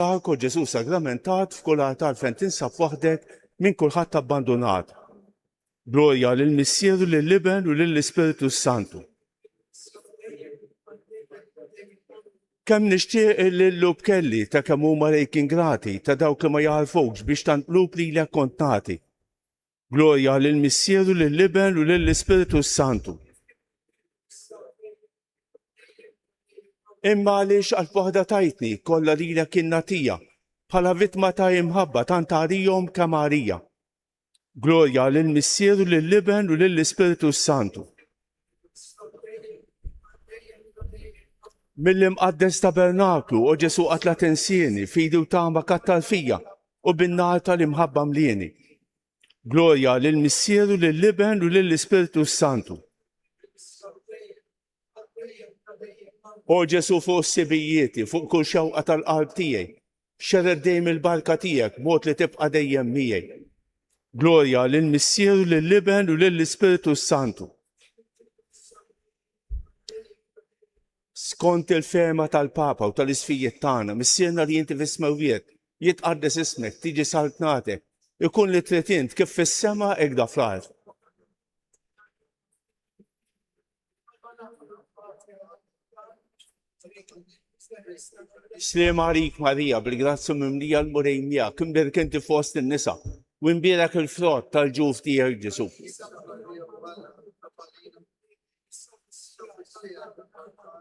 Arko Ġesu sagramentat f'kull altar fejn tinsab waħdek minn kulħadd abbandonat. Glorja lill-Missieru, lill-Liben u lill-Ispiritu Santu. Kemm nixtieq lill-lub kelli ta' kemm huma lejk ingrati ta' dawk li ma jarfux biex tanqlub lilek kont nagħti. Glorja lill-Missieru, lill-Liben u lill-Ispiritu Santu. Imma għaliex għal-waħda tajtni kollha lilek innatija bħala vittma ta' imħabba tant għarihom kemm għarija. Glorja lill-Missieru, lill-Liben u lill-Ispiritu Santu. Mill-imqaddes tabernaklu u Ġesu qatla tensieni fidu tagħma kattal fija u bin-nar tal-imħabba mlieni. Glorja lill-Missieru, lill-Liben u lill-Ispiritu Santu. O Ġesu fuq s-sibijieti, fuq kull xewqa tal-qalb tiegħi, xered dejjem il-barka tiegħek mod li tibqa' dejjem miegħi. Glorja lill-Missieru, lill-Liben u lill-Ispiritu Santu. Skont il-ferma tal-Papa u tal-isfijiet tagħna, missierna li inti fis-smawiet, jitqaddes ismek, tiġi saltnatek, ikun li trid int kif fis-sema hekk da fl-ard. Sliem għalik Marija, bil-grazzi mimlija l-murejmija, kim birkinti fost in-nisa, u nbierak il-frott tal-ġuf tiegħek Ġesu.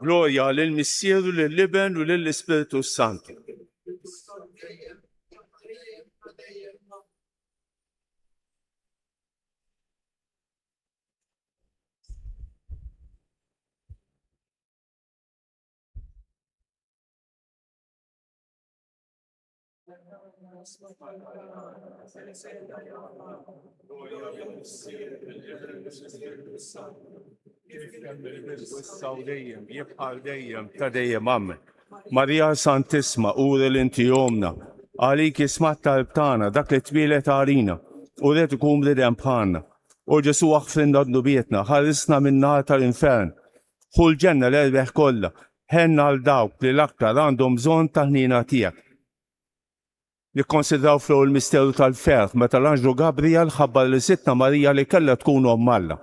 Glorja lill-Missieru, lill-Liben u lill-Ispiritu Santu. Jibqal dejjem ta' dejjem Amen. Marija Santisma, uri l-inti jomna, għalik jismat tal-btana, dak li twilet għalina, u rrid ikun bnidem bħalna. U Ġesu aħfrinna d-nubietna, ħarisna minn nar tal-infern. Ħu l-ġenna l-erbeħ kollha, ħenna għal dawk li l-aktar għandhom bżonn ta' ħnina tiegħek. Nikkonsidraw flow il-misteru tal-fert meta l-Anġlu Gabriel ħabbar li sittna Marija li kellha tkun omm Alla.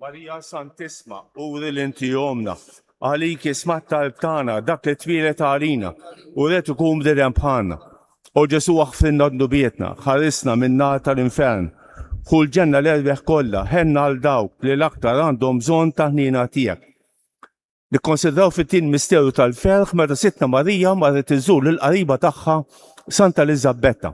Marija Santisma, uri l-inti jomna, għalik jismat tal-btana, dak li twilet għalina, u rrit kum b'direm bħanna. U Ġesu għaxfinna d-nubietna, ħarisna minna tal-infern. Kull ġenna l-erbeħ kolla, ħenna għal-dawk li l-aktar għandhom bżon taħnina tijak. Nikkonsidraw fit-tin misteru tal-ferħ meta sitna Marija marret iżżur l-qariba tagħha Santa Elizabetta.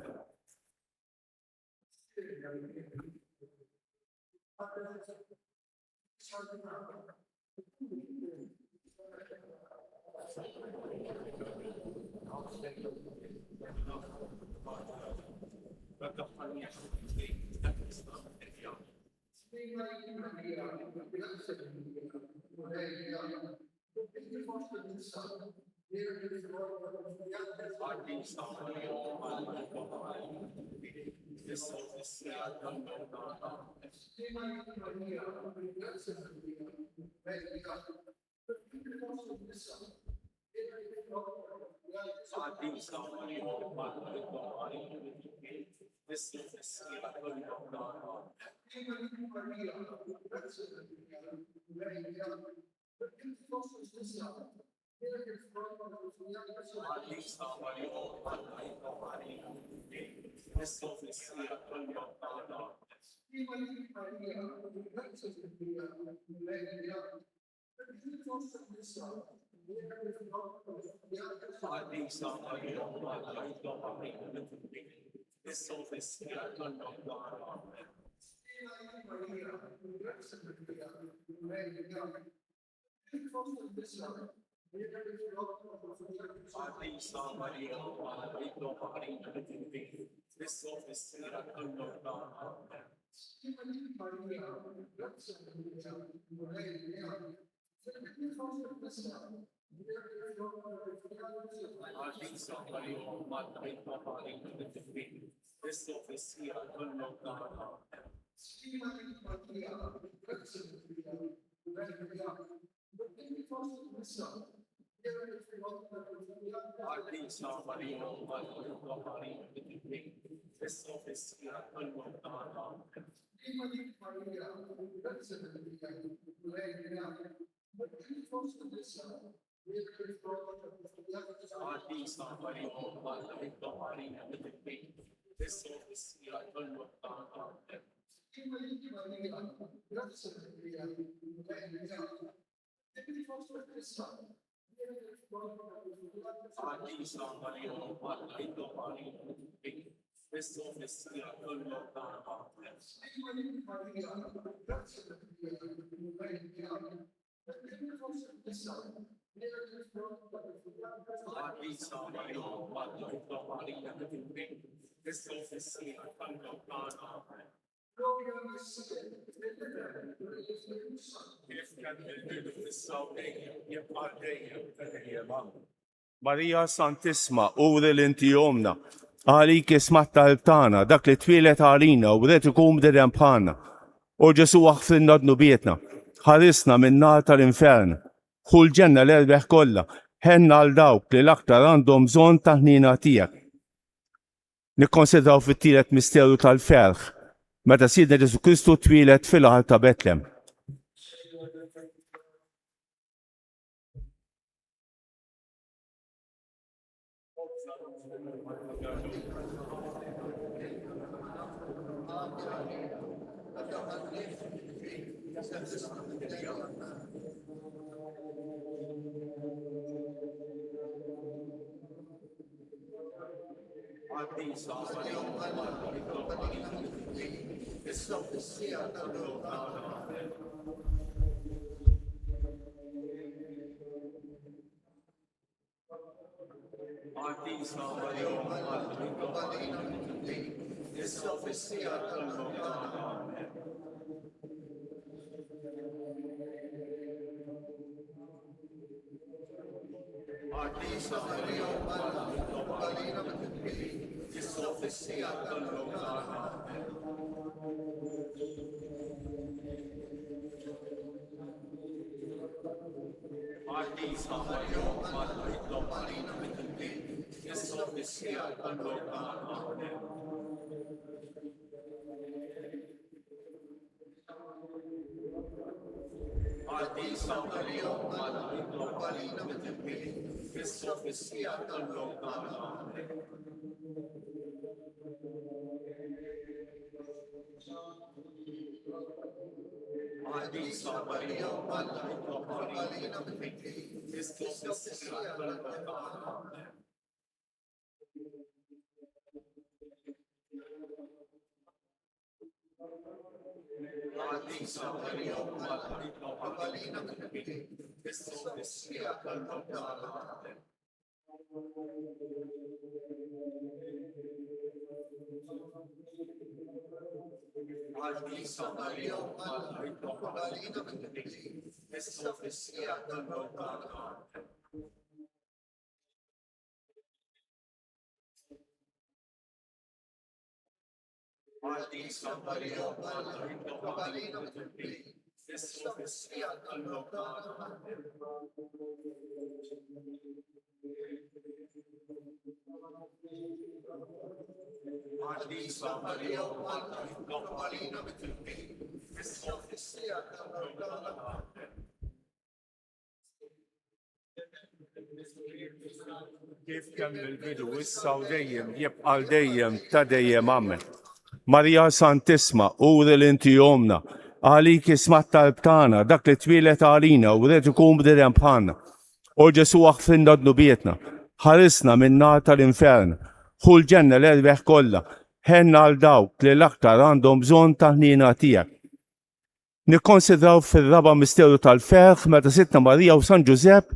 Marija Santisma, uri l-inti jomna, għalik jismat tal-btana, dak li twilet għalina u rrit kum b'direm bħanna. U Ġesu għaxfinna d-nubietna, ħarisna minna tal-infern. Kull ġenna l-erbeħ kolla, ħenna għal-dawk li l-aktar għandhom bżon taħnina tijak. Nikkonsidraw fit-tielet misteru tal-ferħ, meta Sidna Ġesu Kristu twilet fil-ħar ta' Betlem. Kif kemm il-bidu issa u dejjem jibqal dejjem ta' dejjem amen. Marija Santisma, uri l-inti jomna, għalik ismat tal-btana, dak li twilet għalina u rrid ikun b'dejjem bħalna. O Ġesu aħfinna d-nubietna, ħarisna minna tal-infern, ħu l-ġenna l-erbeħ kollha, ħenna għal dawk li l-aktar għandhom bżonn ta' ħnina tiegħek. Nikkonsidraw fir-raba misteru tal-ferħ meta Sittna Marija u San Ġusepp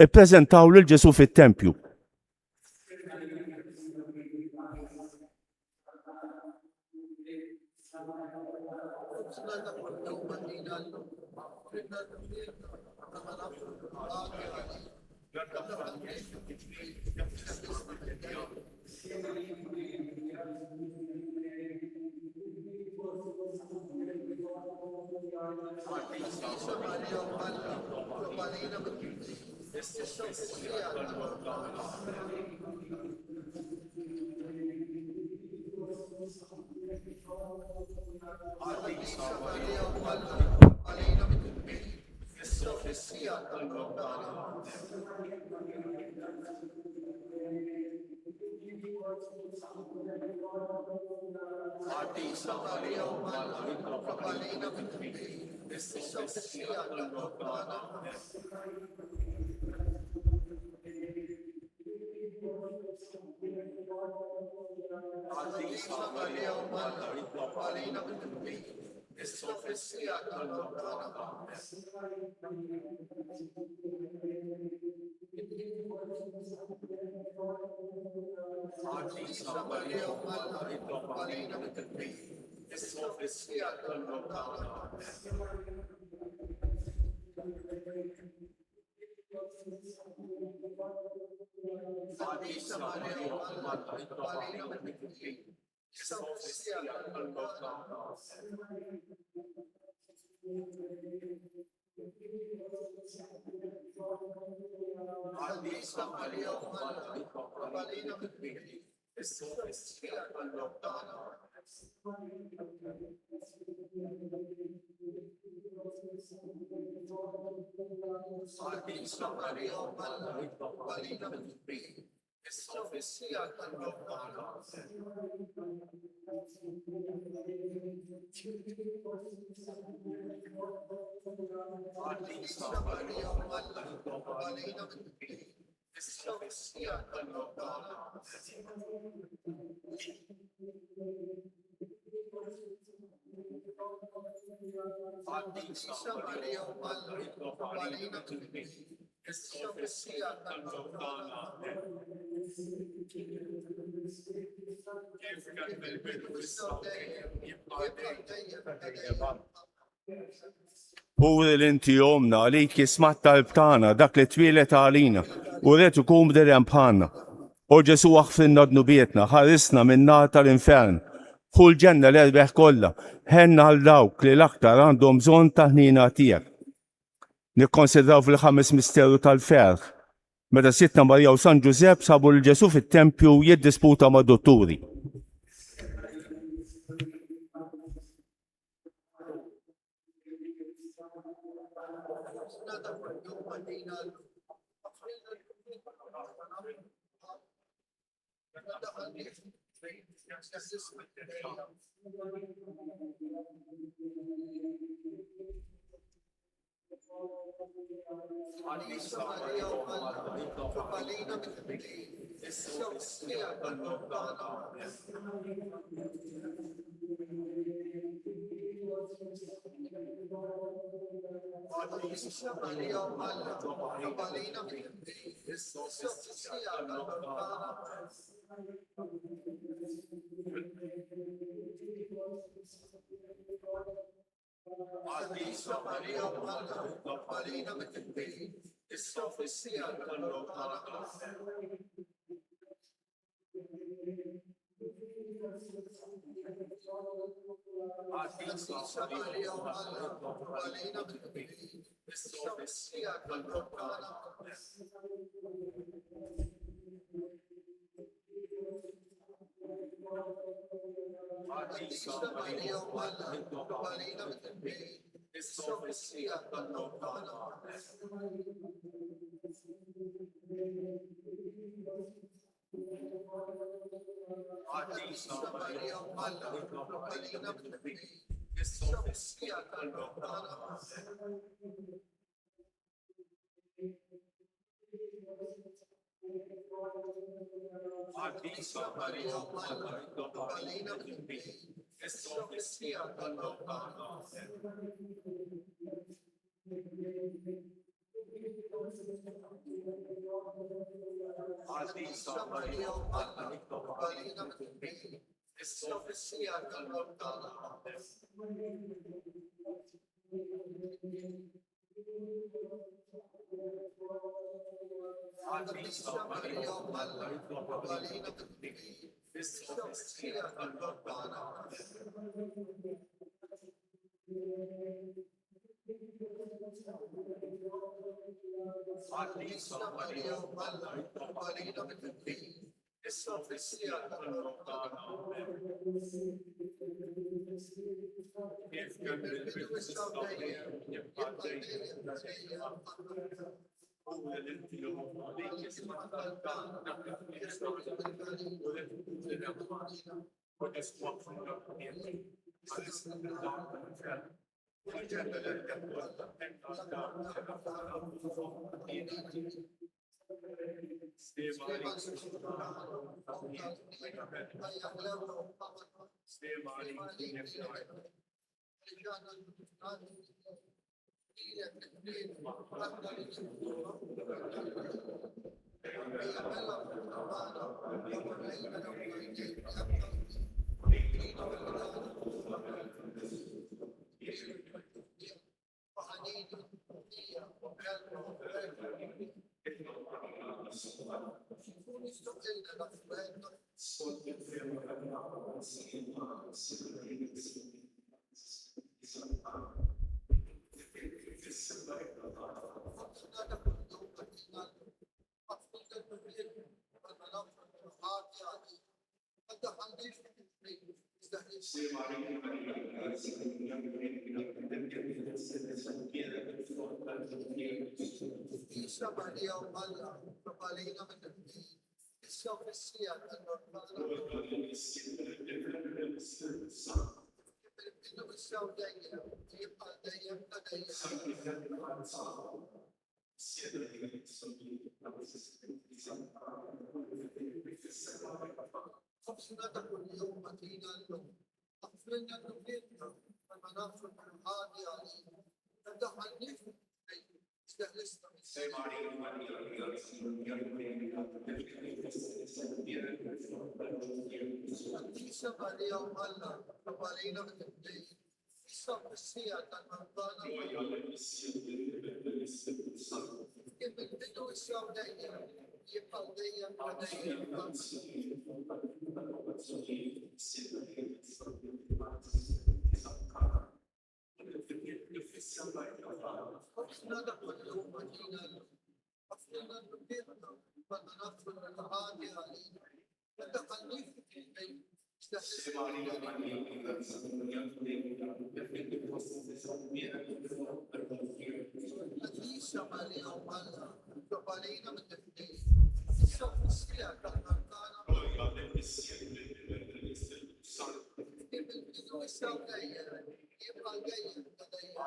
ippreżentaw lil Ġesu fit-tempju. Uri l-inti jomna għalik jismat tal-btana dak li twilet għalina u rrit ikun b'direm bħalna. O Ġesu waħfinna d-nubietna, ħarisna minna tal-infern. Kull ġenna l-erbeħ kollha, ħenna għal dawk li l-aktar għandhom bżonn ta' ħnina tiegħek. Nikkonsidraw fil-ħames misteru tal-ferħ. Meta Sittna Marija u San Ġusepp sabu l-Ġesu fit-tempju jiddisputa ma' dotturi. Isa Maria Umala, Kabalina Matindi, Isa Masia, Tanambana, Ibigito Isa Daya, Yipaldaya, Padaya, Nada Palo, Madina, Afina Nubirna, Patanafra, Kahani, Ali, and the Magnificent. Isa Maria Umala, Kabalina Matindi, Isa Masia, Tanambana, Ibigito Isa Daya, Yipaldaya, Padaya,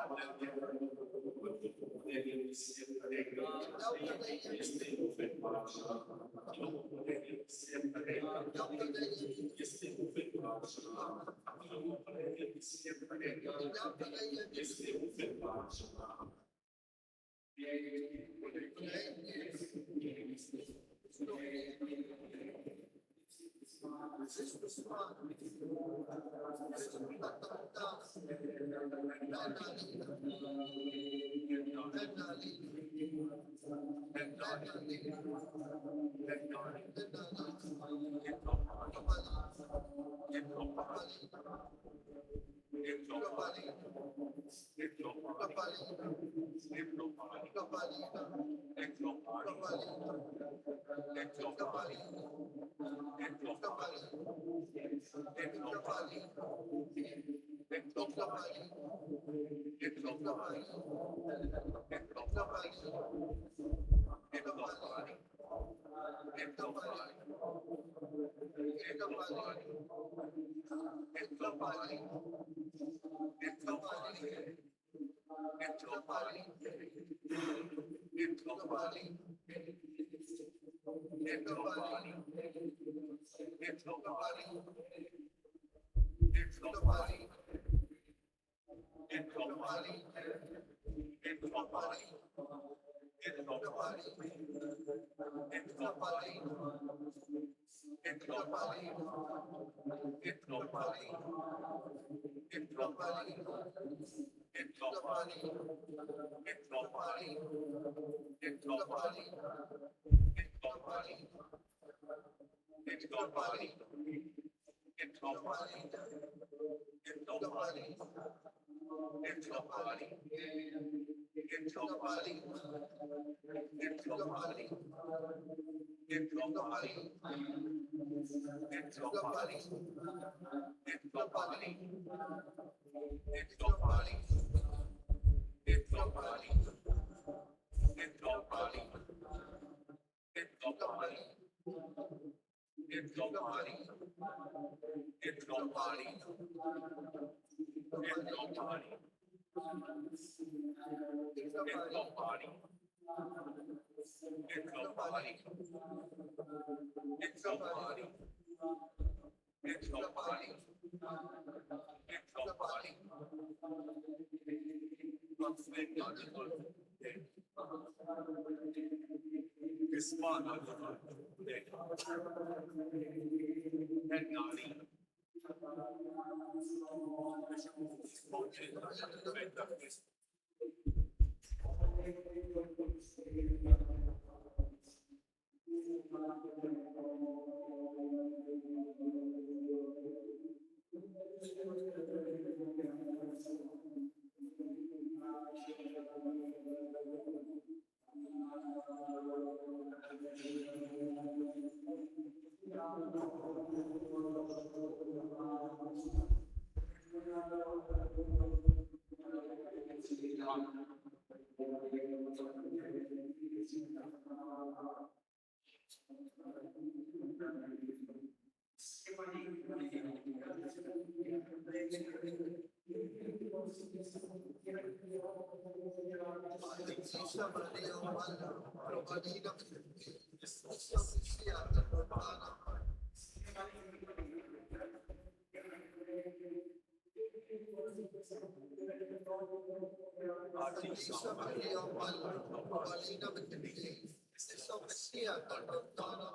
Isa Maria Mala, Palina Betty, Isa Messia, Tartana,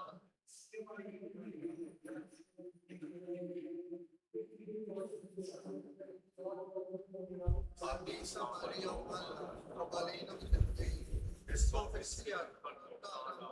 Isa Maria Mala, Palina Betty, Isa Messia, Tartana.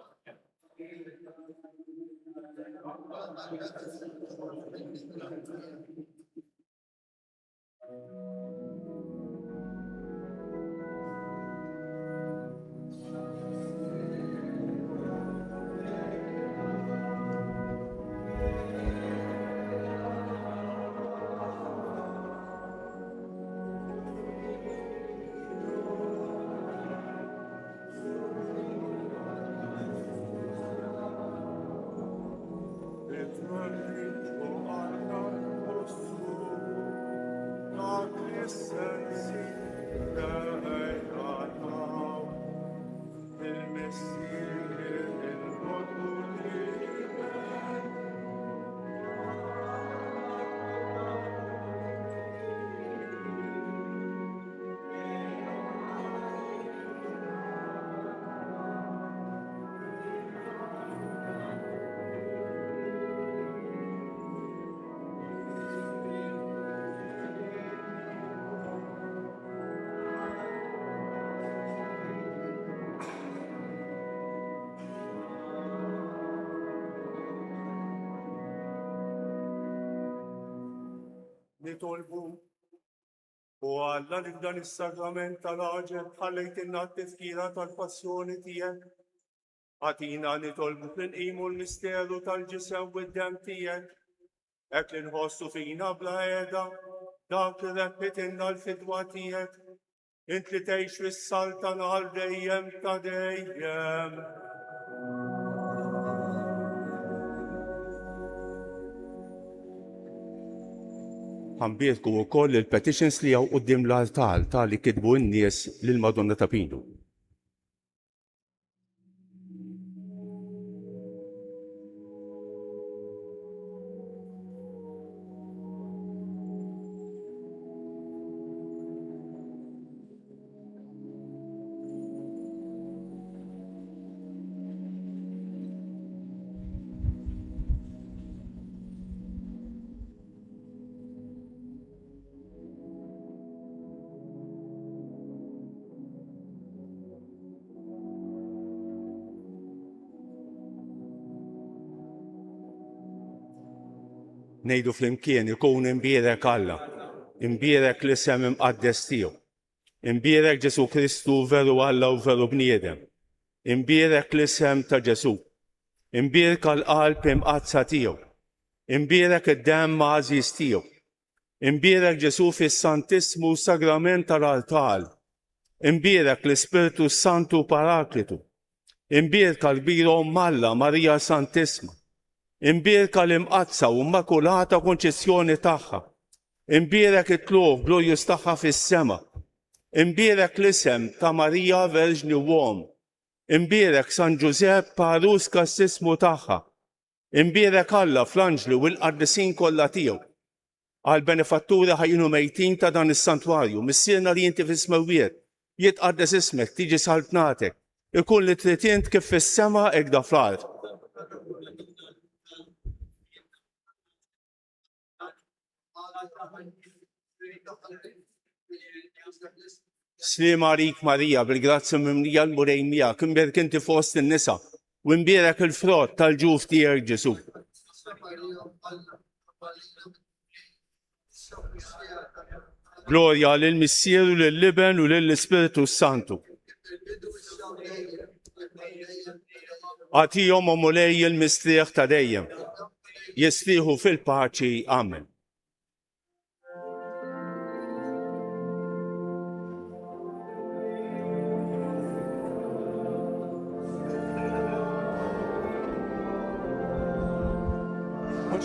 Nitolbu u Alla li f'dan is-sakrament tal-aġel ħallejtilna t-tifkira tal-passjoni tiegħek. Għatina nitolbu fl-inqimu l-misteru tal-ġisem u d-dem tiegħek. Hekk li nħossu fina bla qiegħda dak li reppitilna l-fidwa tiegħek. Int li tgħix fis-saltan għal dejjem ta' dejjem. Ħambietku wkoll il-petitions li hawn quddiem l-altar li kitbu n-nies lil Madonna ta' Pinu. Nejdu flimkien ikun imbierek Alla, imbierek l-isem imqaddes tiegħu, imbierek Ġesu Kristu veru Alla u veru bniedem, imbierek l-isem ta' Ġesu, imbierek għall-qalb imqazza tiegħu, imbierek id-dem mażis tiegħu, imbierek Ġesu fis-Santismu Sagrament tal-altar, imbierek l-Ispirtu Santu Paraklitu, imbierek għall-Bira Alla Marija Santisma, imbierek l-imqazza u immakulata konċessjoni tagħha, imbierek it-tluf glorjus tagħha fis-sema, imbierek l-isem ta' Marija Verġni Uom, imbierek San Ġusepp Parus kassismu tagħha, imbierek Alla fl-anġli u l-qaddisin kollha tiegħu. Għall-benefatturi ħajjinu mejtin ta' dan is-santwarju, missierna li inti fis-smawiet, jitqaddes ismek, tiġi saltnatek, ikun li trid int kif fis-sema hekk da fl-ard. Slim għalik Marija, bil-grazzi mimlija l-murejmija, imbierek inti fost in-nisa, u imbierek il-frott tal-ġuf tiegħek Ġesu. Glorja lill-Missieru, lill-Liben u lill-Ispiritu Santu. Għatihom u mulej il-mistrieħ ta' dejjem. Jistrieħu fil-paċi. Amen.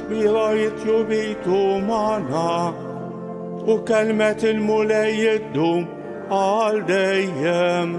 Ġbira jitjubitu mana u kelmet il-mulej jiddum għal dejjem.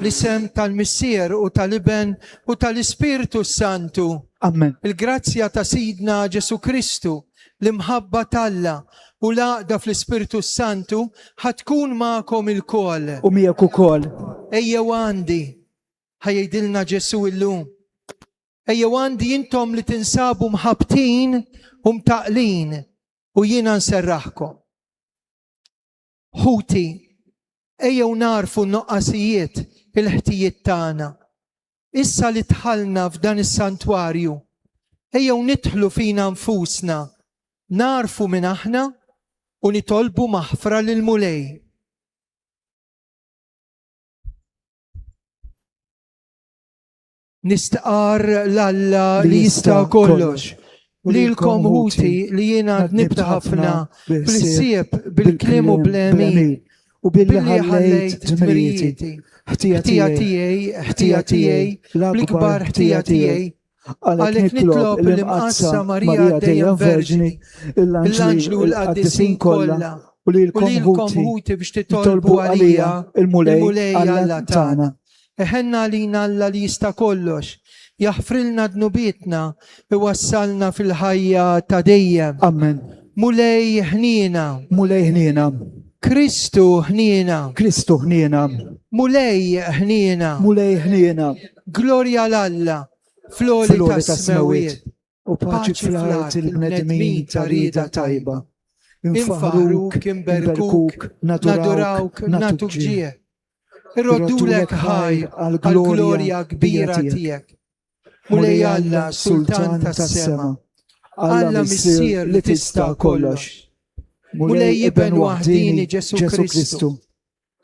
L-isem tal-Missier u tal-Iben u tal-Ispiritu Santu. Amen. Il-grazzja ta' Sidna Ġesu Kristu, l-imħabba talla u laqda fl-Ispiritu Santu ħatkun ma'kom il-kol. U miegħek ukoll. Ejjew għandi, ħajdilna Ġesu illum. Ejjew għandi intom li tinsabu mħabtin u mtaqlin u jiena nserraħkom. Ħuti, ejjew narfu n-noqqasijiet il-ħtijiet tagħna. Issa li tħallna f'dan is-santwarju, ejjew nidħlu fina nfusna, narfu minn aħna u nitolbu maħfra lil mulej. Nistqar l-Alla li jista' kollox, lilkom ħuti li jiena nibda ħafna bil-sieb, bil-kliem u bl-emin u billi ħallejt dmirijieti. ħtija tiegħi, l-ikbar ħtija tiegħi. Għalhekk nitlob l-imqassa Marija dejjem Verġini, l-anġlu u l-qaddisin kollha u lilkom ħuti biex titolbu għalija il-mulej Alla tagħna. Eħenna għalina Alla li jista' kollox, jaħfrilna dnubietna, iwassalna fil-ħajja ta' dejjem. Amen. Mulej ħniena. Mulej ħniena. Kristu ħniena. Kristu ħniena. Mulej ħniena. Mulej ħniena. Glorja l-Alla, floli ta' smewiet. U paċi fl-art il-bnedmin ta' rida tajba. Infaħruk, imberkuk, nadurawk, natuk ġie. Irroddulek ħaj għal-glorja kbira tiegħek. Mulej Alla, Sultan tas-sema. Alla Missier li tista' kollox. Mulej Iben waħdini Ġesu Kristu.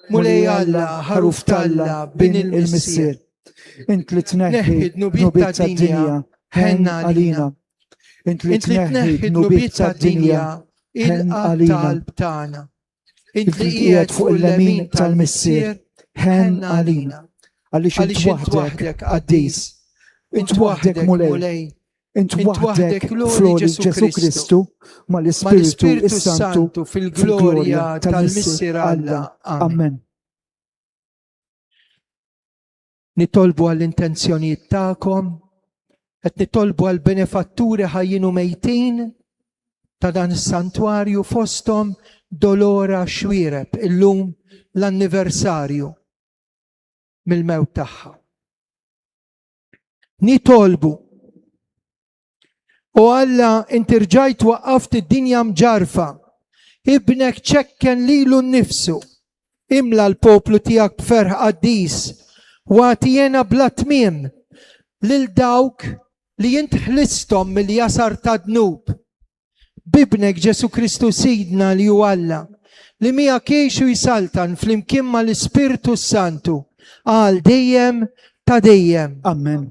Mulej Alla, ħaruf talla bin il-Missier. Int li tneħħi d-nubiet ta' dinja, ħenna għalina. Int li tneħħi d-nubiet ta' dinja, il-qalb tagħna. Int li qiegħed fuq il-lemin tal-Missier, ħenna għalina. Għaliex int waħdek qaddis. Int waħdek mulej. Int waħdek flori Ġesu Kristu ma l-Ispiritu Santu fil-glorja tal-Missier Alla. Amen. Nitolbu għall-intenzjonijiet tagħkom, qed nitolbu għall-benefatturi ħajjin u mejtin ta' dan is-santwarju fosthom Dolora Xwiereb illum l-anniversarju mill-mewt tagħha. Nitolbu u Alla inti rġajt waqqaft id-dinja mġarfa, ibnek ċekken lilu nnifsu, imla l-poplu tiegħek b'ferħ qaddis, għatijena bla tmiem lil dawk li jint ħlistom mill-jasar ta' dnub. Bibnek Ġesu Kristu Sidna li hu Alla, li mija kiexu jisaltan fl-imkien ma l-Ispiritu Santu għal dejjem ta' dejjem. Amen.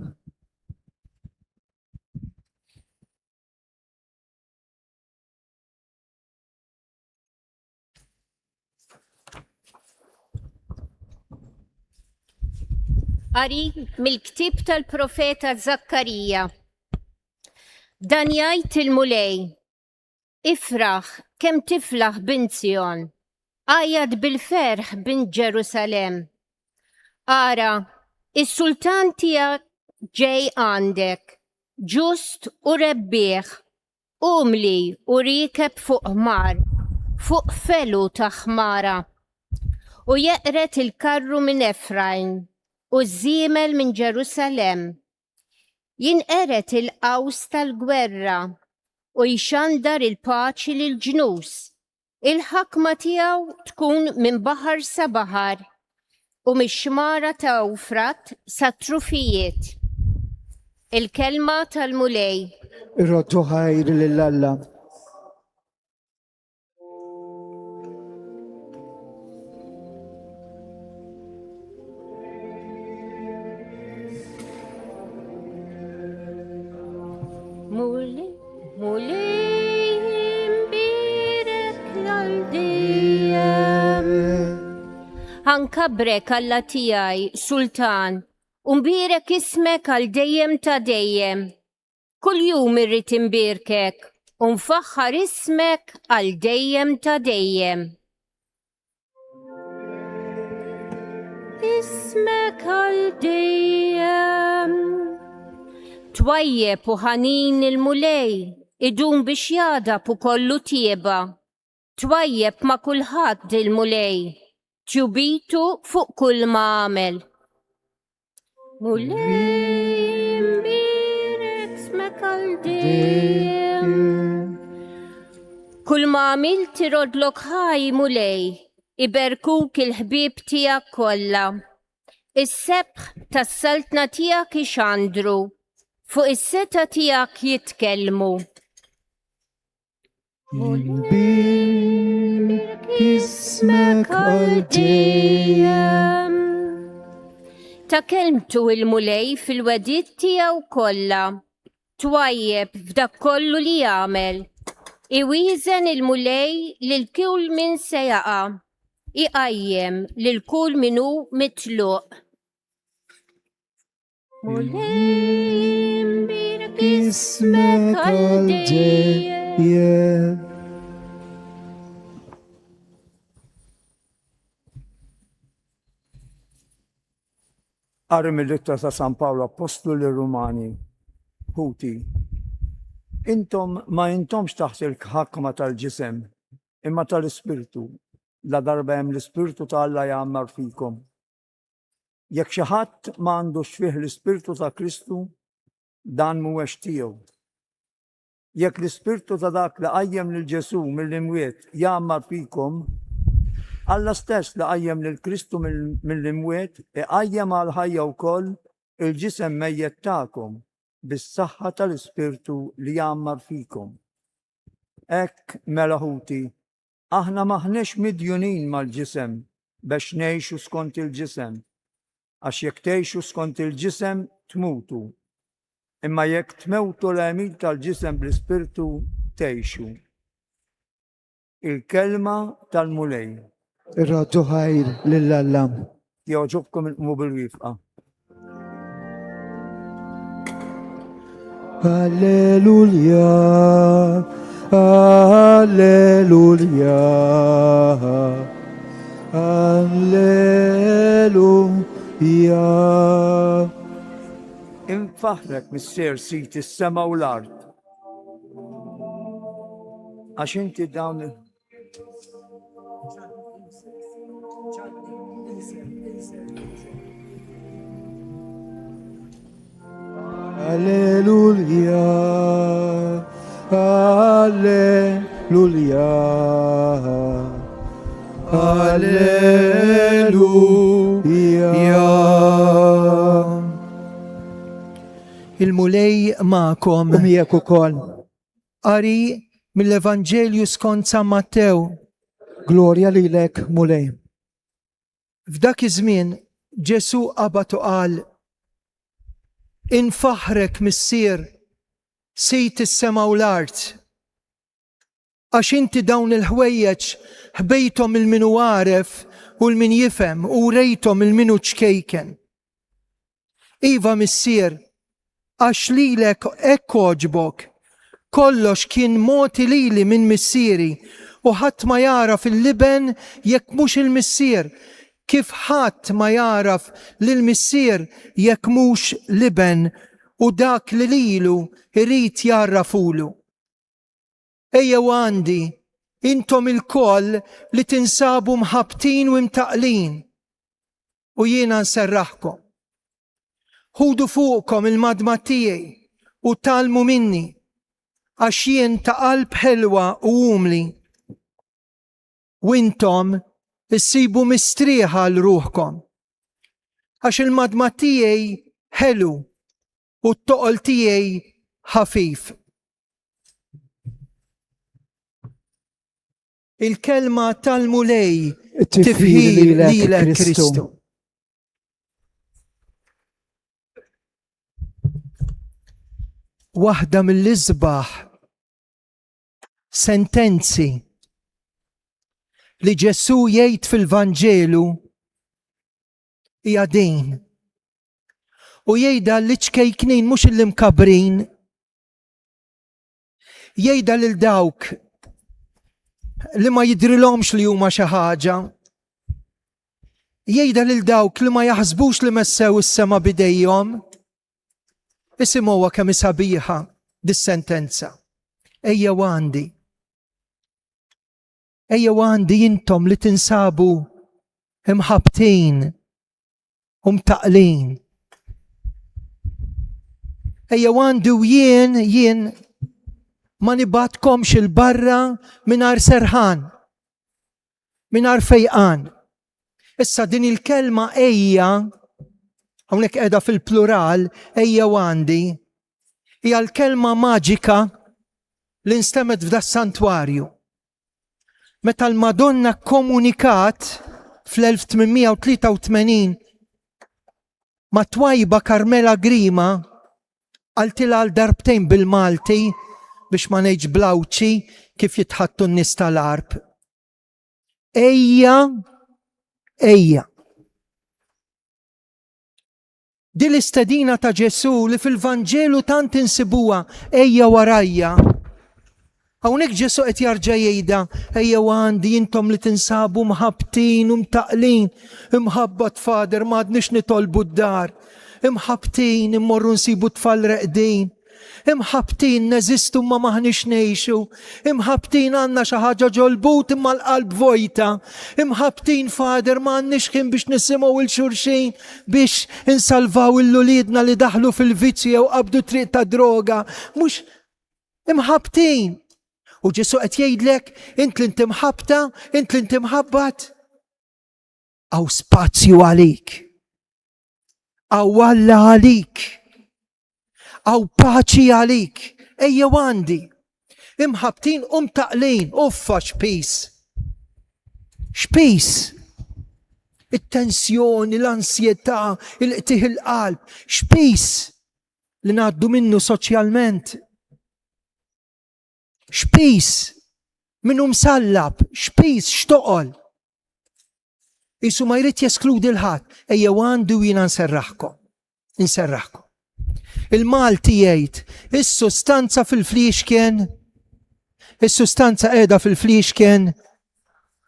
Qari mill-ktib tal-profeta Zakkarija. Dan jgħid il-mulej, ifraħ kemm tiflaħ bint Sion, għajjad bil-ferħ bint Ġerusalem. Ara, is-sultan tiegħek ġej għandek, ġust u rebbieħ, umli u rikeb fuq ħmar, fuq felu ta' ħmara, u jeqret il-karru minn Efraim, u żiemel minn Ġerusalem. Jinqeret il-qaws tal-gwerra u jxandar il-paċi lil-ġnus. Il-ħakma tiegħu tkun minn baħar sa baħar, u mix-xmara ta' Ewfrat sa trufijiet. Il-kelma tal-mulej. Ir-roddu ħajr lill-Alla. Mulej imbirek l-għal-dijem. Ħankabrek Alla tijaj, Sultan, umbirek ismek għal dejjem ta' dejjem. Kull jum irrit imbirkek, unfaħħar ismek għal dejjem ta' dejjem. Ismek għal dejjem. Twajjeb u ħanin il-mulej, idum biex jadab u kollu tieba. Twajjeb ma' kulħadd il-mulej, tjubitu fuq kull ma' għamel. Mulej imbirek ismek għal dejjem. Kull ma' għamil tirodlok ħaj mulej, iberkuk il-ħbib tijak kolla. Is-sebħ tas-saltna tijak ixandru, fuq is-seta tijak jitkellmu. Imbirek ismek għal dejjem. Ta' kelmtu il-mulej fil-wedid tijaw kolla, twajjeb f'dak kollu li jagħmel. Iwiżen il-mulej lil kull min se jaqa', iqajjem lil kull minu mitluq. Mulej imbirek ismek għal dejjem. Qari mill-Ittra ta' San Pawlu Apostlu lir-Rumani, Huti. Intom ma intomx taħt il-ħakma tal-ġisem, imma tal-Ispirtu. La darba hemm l-Ispirtu ta' Alla jgħammar fikom. Jekk xi ħadd m'għandux fih l-Ispirtu ta' Kristu, dan mhuwiex tiegħu. Jekk l-Ispirtu ta' dak li qajjem lil Ġesu mill-imwiet jgħammar fikom, Alla stess li qajjem lil Kristu mill-imwiet iqajjem għal ħajja wkoll il-ġisem mejjed tagħkom bis-saħħa tal-Ispirtu li jgħammar fikom. Hekk mela Ħuti, aħna maħniex midjunin mal-ġisem biex ngħixu skont il-ġisem, għax jekk tgħixu skont il-ġisem tmutu, imma jekk tmewtu l-għemil tal-ġisem bl-Ispirtu tgħixu. Il-kelma tal-mulej. Ir-roddu ħajr lill-Alla. Jogħġobkom il-qmu bil-wifqa. Alleluja, alleluja, alleluja. Infaħrek missier sit is-sema u l-art. Għax inti dawn Alleluja, alleluja, alleluja. Il-mulej ma'kom. Miegħek ukoll. Qari mill-Evanġelju skont San Mattew. Glorja lilek, mulej. F'dak iż-żmien Ġesu qabad u qal: Infaħrek missier sit is-sema u l-art. Għax inti dawn il-ħwejjeġ ħbejthom il-minu għaref u l-min jifhem u rejthom il-minu ċkejken. Iva missier, għax lilek hekk oġbok, kollox kien moti lili minn missieri u ħadd ma jaraf il-liben jekk mhux il-missier, kif ħadd ma jaraf lill-missier jekk mhux liben u dak li lilu irid jarrafulu. Ejjew għandi, intom il-koll li tinsabu mħabtin u imtaqlin u jiena nserraħkom. Ħudu fuqkom il-madma tiegħi u talmu minni għax jien ta' qalb ħelwa u umli. U intom issibu mistrieħa l ruħkom Għax il-madma tiegħi ħelu u t-toqol tiegħi ħafif. Il-kelma tal-mulej tifħil lilek Kristu. Waħda mill-isbaħ sentenzi li Ġesu jgħid fil-Vanġelu hija din. U jgħidha l-iċkejknin mhux il-imkabrin, jgħidha lil dawk li ma jidrilhomx li huma xi ħaġa, jgħidha lil dawk li ma jaħsbux li messew is-sema bidejhom. Isimgħuha kemm sabiħa dis-sentenza. Ejja għandi. Ejja għandi intom li tinsabu imħabtin u mtaqlin. Ejja għandi u jien ma nibatkomx il-barra mingħajr serħan, mingħajr fejqan. Issa din il-kelma ejja, hawnhekk qiegħda fil-plural, ejja għandi, hija l-kelma maġika li nstemet f'da s-santwarju. Meta l-Madonna komunikat fl-1883 ma' twajba Karmela Grima għaltila għal darbtejn bil-Malti biex ma ngħidx blawċi kif jitħattu n-nies tal-arb. Ejja. Di l-istedina ta' Ġesu li fil-Vanġelu tant insibuha, ejja warajja. Hawnhekk Ġesu qed jarġa' jgħidha, ejja għandi intom li tinsabu mħabtin u mtaqlin, imħabba tfader m'għadniex nitolbu d-dar, imħabtin immorru nsibu tfal reqdin, imħabtin neżistu ma maħniex ngħixu, imħabtin għandna xi ħaġa ġolbut imma l-qalb vojta, imħabtin fader m'għandniex kien biex nisimgħu il-xulxin biex insalvaw il-luliedna li daħlu fil-vizzju jew qabdu triq ta' droga, mhux imħabtin. U Ġesu qed jgħidlek, int li inti mħabta, int li inti mħabbat, għaw spazju għalik, għaw Alla għalik, għaw paċi għalik, ejja għandi. Imħabtin taqlin, uffa xpis. Xpis. Il-tensjoni, l-ansjetà, il-qtih il-qalb, xpis li ngħaddu minnu soċjalment. Xpis minnu msallab, xpis xtoqol. Isu ma jrid jeskludi l-ħadd, ejja għandi u jiena nserraħkom. Il-Malti jgħid, is-sustanza fil-fliexken, is-sustanza qiegħda fil-fliexken,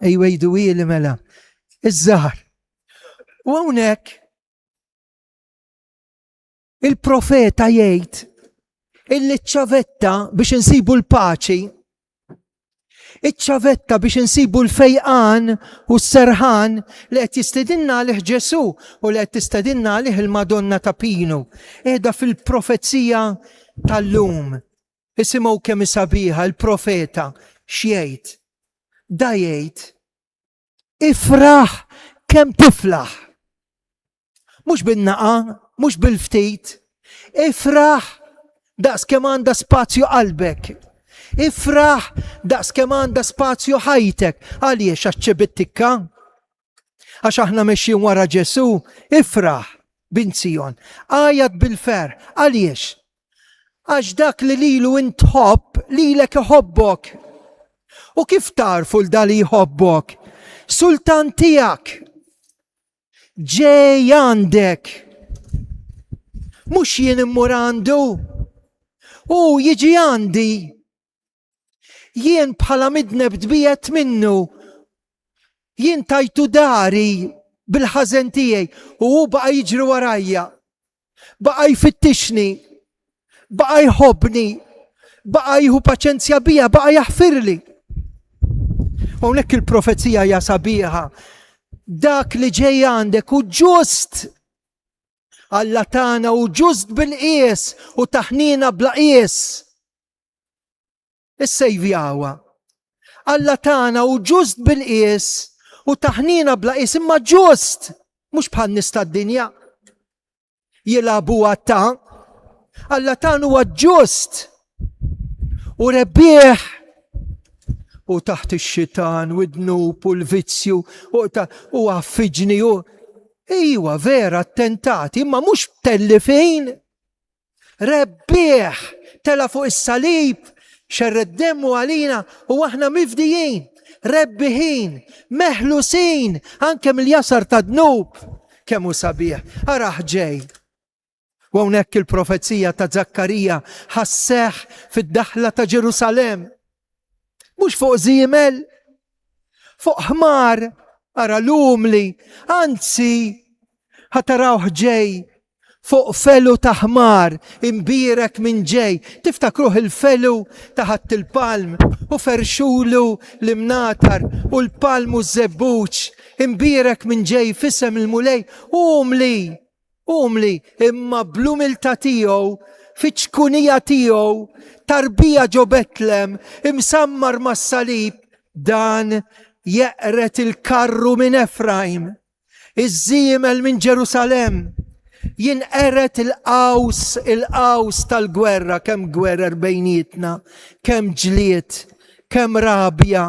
ejwejdu ili mela, iż-żahar. U hawnhekk il-profeta jgħid il-ċavetta biex insibu l-paċi, iċ-ċavetta biex insibu l-fejqan u s-serħan li qed jistedinna lih Ġesu u li qed tistedinna lih il-Madonna ta' Pinu. Qiegħda fil-profezija tal-lum. Isimgħu kemm sabiħa il-profeta x'jgħid. Da jgħid ifraħ kemm tiflaħ. Mhux bin-naqa, mhux bil-ftit. Ifraħ daqs kemm għandha spazju qalbek. Ifraħ daqs kemm għandha spazju ħajtek. Għaliex għax ċibittikka? Għax aħna mexjin wara Ġesu, ifraħ binzijon. Għajat bil-fer. Għaliex? Għax dak li lilu intħobb, lilek iħobbok. U kif tarfu l-dali jħobbok? Sultan tijak. Ġej għandek. Mux jien immur għandu. U jiġi għandi. Jien bħala midneb dbijet minnu. Jien tajtu dari bil-ħażen tiegħi u hu baqa' jiġri warajja. Baqa' jfittixni. Baqa' jħobbni. Baqa' jieħu paċenzja bija, baqa' jaħfirli. Hawnhekk il-profezija hija sabiħa. Dak li ġej għandek u ġust. Alla tagħna u ġust bil-qies u taħnina bla qies. Issejvjawha. Alla tagħna u ġust bil-qies u taħnina bla qies imma ġust. Mhux bħal nies tad-dinja. jilabu għatta. Alla tan huwa ġust u rebbieħ u taħt ix-xitan u d-dnub u l-vizzju u għaffiġni u iwa vera attentati imma mhux tellifin. Rebbieħ tela fuq is-salib xerreddemmu għalina u aħna mifdijin, rebbiħin, meħlusin anke mill-jasar ta' dnub kemm hu sabiħ. Araħ ġej. U hawnhekk il-profezija ta' Zakkarija ħasseħ fid-daħla ta' Ġerusalem. Mhux fuq żiemel, fuq ħmar, ara lumli, anzi ħatarawh ġej fuq felu ta' ħmar imbierek minn ġej. Tiftakruh il-felu taħat il-palm u ferxulu l-imnatar u l-palm u z-zebbuċ imbierek minn ġej fissem il-mulej umli imma blumilta tiegħu fiċkunija tiegħu tarbija ġo Betlem imsammar mas-salib dan jeqret il-karru minn Efraim, iż-żiemel minn Ġerusalem. Jinqeret il-qaws tal-gwerra, kemm gwerra bejnietna, kemm ġlied, kemm rabja,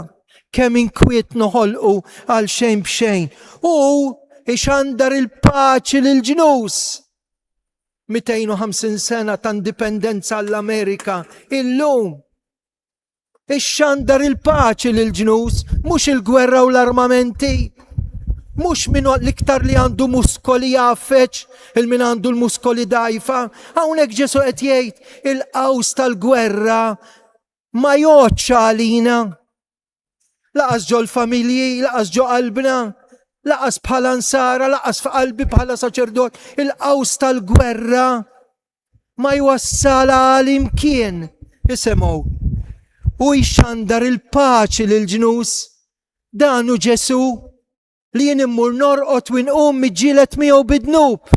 kemm inkwiet noħolqu għal xejn b'xejn. U ixandar il-paċi lil-ġnus. 250 sena ta' indipendenza l-Amerika illum. Ixandar il-paċi lil-ġnus, mhux il-gwerra u l-armamenti. Mux minn l-iktar li għandu muskoli jaffeċ, il-min għandu l-muskoli dajfa. Hawnhekk Ġesu qed jgħid il-qaws tal-gwerra ma joċċa għalina. Laqas ġo l-familji, laqas ġo qalbna, laqas bħala nsara, laqas f'qalbi bħala saċerdot. Il-qaws tal-gwerra ma jwassala għal-imkien. Isemgħu. U jxandar il-paċi lil-ġnus. Danu Ġesu li jien immur norqot u nqum miġġielet miegħu bid-dnub.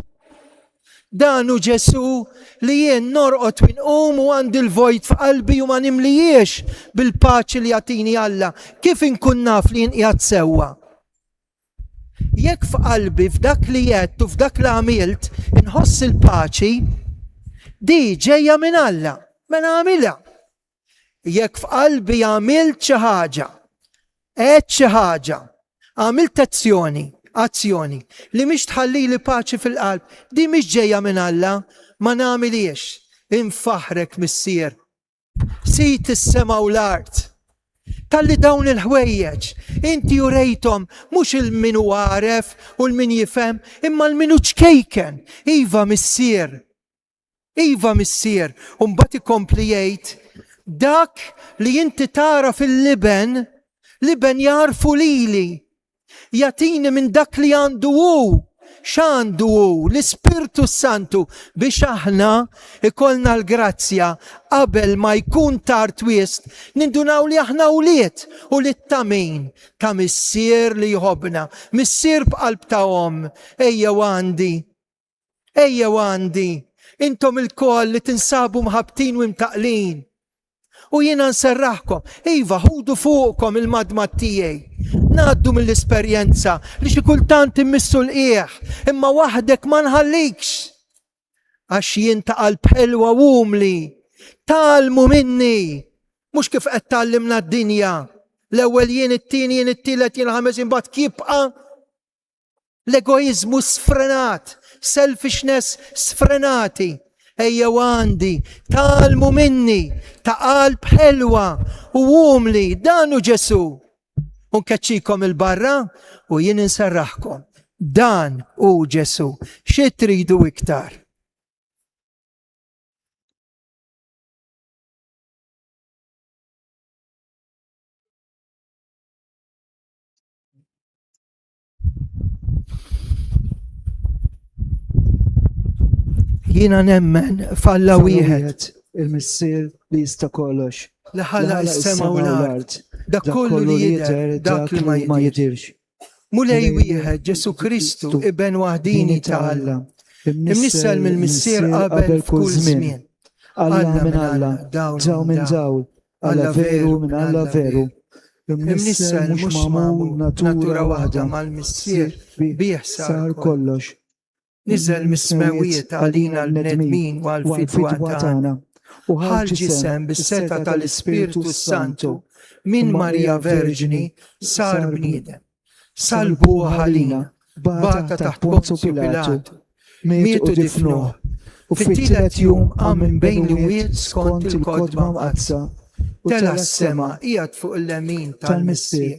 Danu Ġesu li jien norqot u nqum u għandi l-vojt f'qalbi u ma nimlijiex bil-paċi li jagħtini Alla. Kif inkun naf li jien qiegħed sewwa? Jekk f'qalbi f'dak li jett u f'dak li għamilt inħoss il-paċi, di ġejja minn Alla, ma nagħmilha. Jekk f'qalbi għamilt xi ħaġa, qed xi ħaġa, għamilt azzjoni li mhix tħalli li paċi fil-qalb, di mhix ġejja minn Alla, ma nagħmiliex. Infaħrek missier. Sit is-sema u l-art. Talli dawn il-ħwejjeġ, inti urejtom mhux il-min hu għaref u l-min jifhem, imma l-min hu ċkejken. Iva missier. U mbagħad ikompli jgħid dak li inti tara fil-liben, liben jarfu lili. Jatini minn dak li għandu x'għandu l-Ispirtu Santu biex aħna ikollna l-grazzja qabel ma jkun tard wisq nindunaw li aħna uliet u li t-tamin ta' missier li jħobna, missier b'qalb ta' ejja għandi, intom il-koll li tinsabu mħabtin u imtaqlin. U jiena nserraħkom, iva, ħudu fuqkom il-madma tiegħi. Ngħaddu mill-esperjenza li xi kultant immissu l-qiegħ, imma waħdek ma nħallikx. Għax jien ta' qalb ħelwa umli, talmu minni, mhux kif qed tallimna d-dinja. L-ewwel jien it-tieni, jien it-tielet, jien ħames imbagħad kibqa' l-egoizmu sfrenat, selfishness sfrenati. Ejja għandi, talmu minni, ta' qalb ħelwa u umli, danu Ġesu. Unkaċċikom il-barra u jien inserraħkom. Dan u Ġesu. Xi tridu iktar? Jiena nemmen falla wieħed il-missier li jista' kollox. li ħalaq is-sema u l-art. Dak kollu li jidher, dak li ma jidirx. Mulej wieħed Ġesu Kristu iben waħdini ta' Alla. Imnissel mill-missier qabel f'kull żmien. Alla minn Alla, dawl minn dawl, Alla veru minn Alla veru. Imnissel mhux magħmul natura waħda mal-missier bih sar kollox. niżel mis-smawijiet għalina l-bnedmin u għal-fidwa tagħna. Ħal ġisem bis-seta tal-Ispiritu Santu minn Marija Verġini sar bniedem. Salbu ħalina, bata taħt Ponzju Pilatu, mietu difnuh. U fit-tielet jum qam minn bejn l-imwiet skont il-kodba mqazza. Tela s-sema qiegħed fuq il-lemin tal-Missier.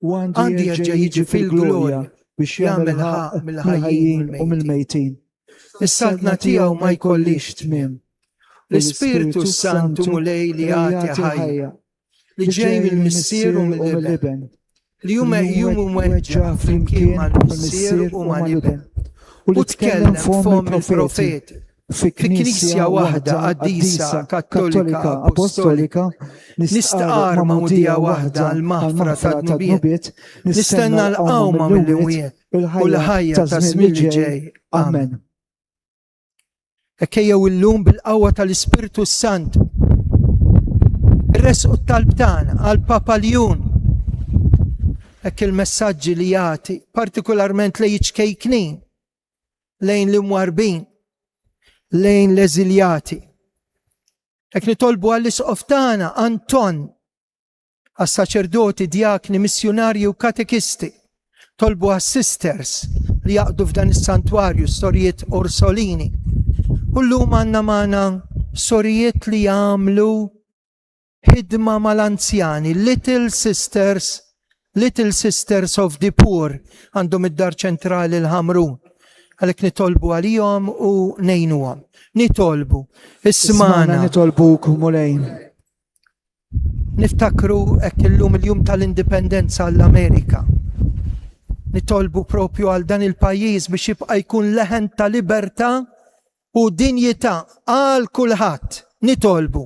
Għandi jerġa' jiġi fil-glorja biex jagħmel ħaq mill-ħajjin u mill-mejtin. Is-saltna tiegħu ma jkollix tmiem. L-Ispiritu Santu mulej li għati ħajja, li ġej mill-Missier u mill-Liben, li jumu meġġa flimkien mal-Missier u mal-Liben, u tkellem f'fom il-profeti, fi knisja waħda qaddisa kattolika apostolika, nistaqar mawdija waħda għal-maħfra tad-nubiet, nistenna l-qawma mill-imwiet u l-ħajja ta' żmien li ġej. Amen. Ekkejjew illum bil-qawwa tal-Ispiritu Sant. Ir-resqu t-talb tagħna għall-Papa Leon. Hekk il-messaġġi li jagħti partikolarment lejn iċkejknin, lejn l-imwarbin, lejn l-eżiljati. Hekk nitolbu għall-isqof tagħna Anton, għas-saċerdoti, djakni, missjonarji u katekisti. Tolbu għas-sisters li jaqdu f'dan is-santwarju storijiet Orsolini. U llum għandna magħna sorijiet li jagħmlu ħidma mal-anzjani, Little Sisters of the Poor, għandhom id-dar ċentrali l-Ħamrun. Għalhekk nitolbu għalihom u ngħinuhom. Nitolbu, ismana. Nitolbuk mulejn. Niftakru hekk illum il-jum tal-indipendenza għall-Amerika. Nitolbu propju għal dan il-pajjiż biex jibqa' jkun leħen ta' libertà u dinjità għal kulħadd. Nitolbu.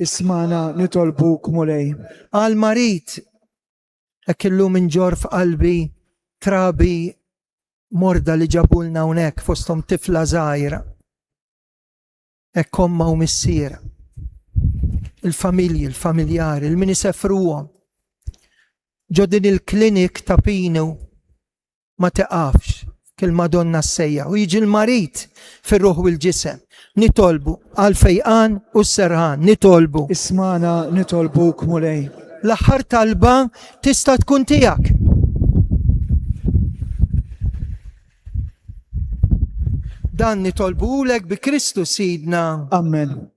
Ismana nitolbuk mulejn. Għal marit hekk illum inġor f'qalbi trabi morda li ġabulna hawnhekk fosthom tifla żgħira. Hekk omma u missiera. Il-familji, il-familjari, il-min isefruhom. Ġo din il-klinik ta' Pinu ma teqafx kil-Madonna s-sejja u jiġi l-marit fir-ruħ u l-ġisem. Nitolbu għal-fejqan u s-serħan, nitolbu. Ismana nitolbuk mulejn. L-aħħar talba tista' tkun tiegħek. Dan nitolbulek bi Kristu Sidna. Amen.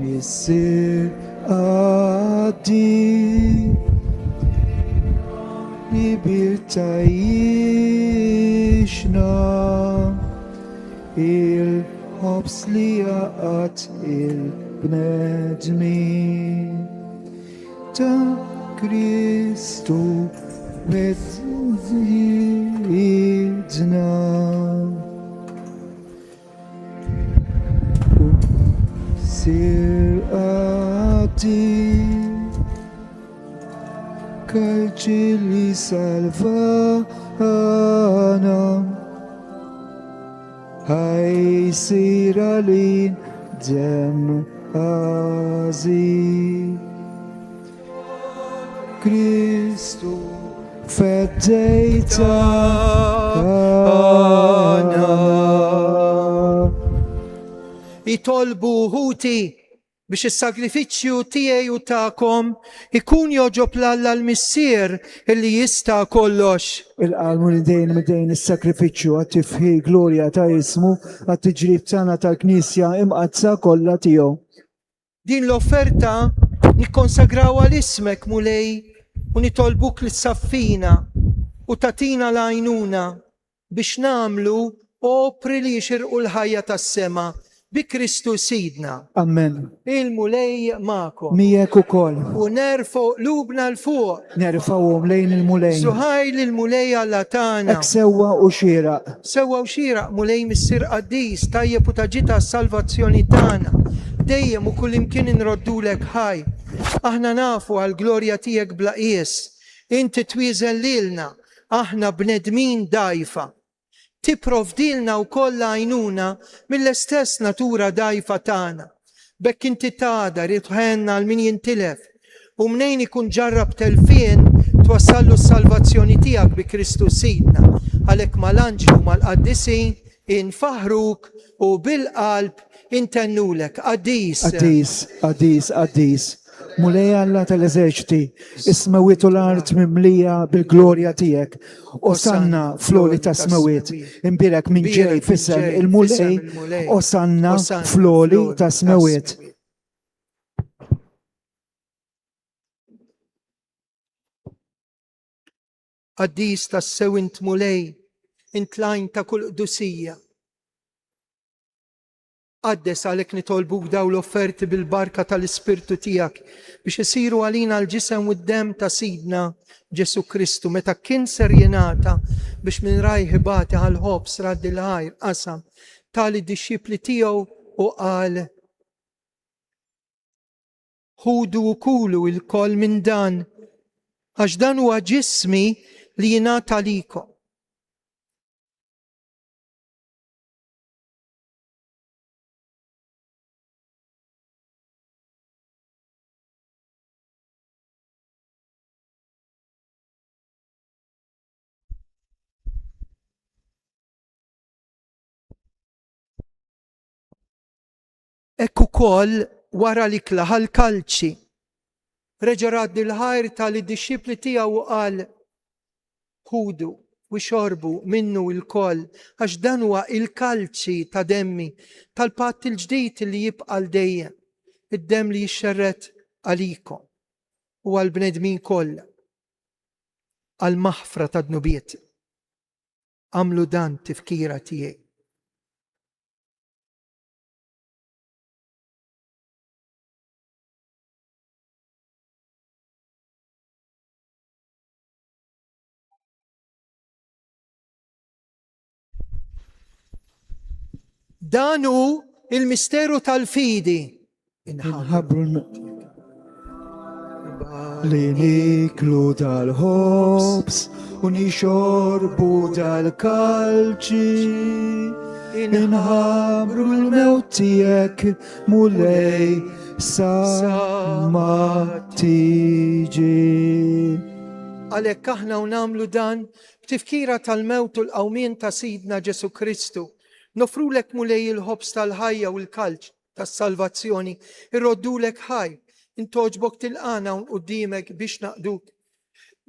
Missier għaddi libertà jixna il-ħobs li għat il-bnedmi ta' Kristu vedidna. Sir għaddi kalċi li salvana ħajsir għalin dem għazi Kristu feddejta Itolbu ħuti biex is-sagrifiċċju tiegħi u tagħkom ikun joġob l-Missier illi jista' kollox. Il-qalmu li dejn is-sakrifiċċju għat-tifħi glorja ta' ismu għat-tiġrib tagħna tal-Knisja imqazza kollha tiegħu. Din l-offerta nikkonsagraw għal-ismek mulej u nitolbuk li saffina u tatina l-għajnuna biex namlu opri li jxirqu l-ħajja tas-sema bi Kristu Sidna. Amen. Il-mulej ma'kom. Mijek ukoll. U nerfo lubna l-fuq. Nerfawhom lejn il-mulej. Suħaj l-mulej għalla tana. Ek sewwa u xieraq. Sewwa u xieraq mulej missir qaddis tajjeb u taġita s-salvazzjoni tana. Dejjem u kull imkien inroddulek ħaj. Aħna nafu għal-glorja tiegħek bla qies. Inti twieżel lilna. Aħna bnedmin dajfa. Tipprovdilna u kolla għajnuna mill-istess natura dajfa tagħna. bekk inti tadar jitħenna għal min jintilef u mnejn ikun ġarrab telfien twassallu s-salvazzjoni tiegħek bi Kristu Sidna. Għalhekk mal-anġlu mal-qaddisin infaħruk u bil-qalb intennulek. Qaddis. Qaddis, qaddis, qaddis. Mulej Alla tal-eżerċiti, ismawit u l-art mimlija bil-glorja tijek. Osanna floli ta' smawit, imbirek minn ġej fissem il-mulej, osanna floli ta' smawit. Qaddis ta' sewint mulej, intlajn ta' kull qdusija. Għaddes għalek nitolbuk daw l-offerti bil-barka tal-Ispirtu tijak biex isiru għalina l-ġisem u d-dem ta' Sidna Ġesu Kristu meta kien serjenata biex minn rajħibati għal-ħobs raddi l-ħajr qasam tali disċipli tiegħu u qal ħudu u kulu il-koll minn dan għax dan huwa ġismi li jingħata likom. Ekku kol wara li klaħal kalċi. Reġa raddi l-ħajr tal-disċipli tiegħu qal ħudu u xorbu minnu il-koll għax dan huwa il-kalċi ta' demmi tal-patt il-ġdid li jibqa' dejjem, id-dem li jixxerret għalikom u għal-bnedmin kollha għal-maħfra ta' dnubiet. Għamlu dan tifkira tiegħi. Danu il-misteru tal-fidi. Inħabru li niklu dal-ħobs u nixorbu dal-kalċi. Inħabru l-mewt tijek mulej sa ma tiġi. Għalhekk aħna u namlu dan b'tifkira tal-mewt u l-qawmien ta' Sidna Ġesu Kristu. Nofrulek mulej il-ħobs tal-ħajja u l-kalċ tas-salvazzjoni, irroddulek ħaj, intoġbok tilqana un qudiemek biex naqduk.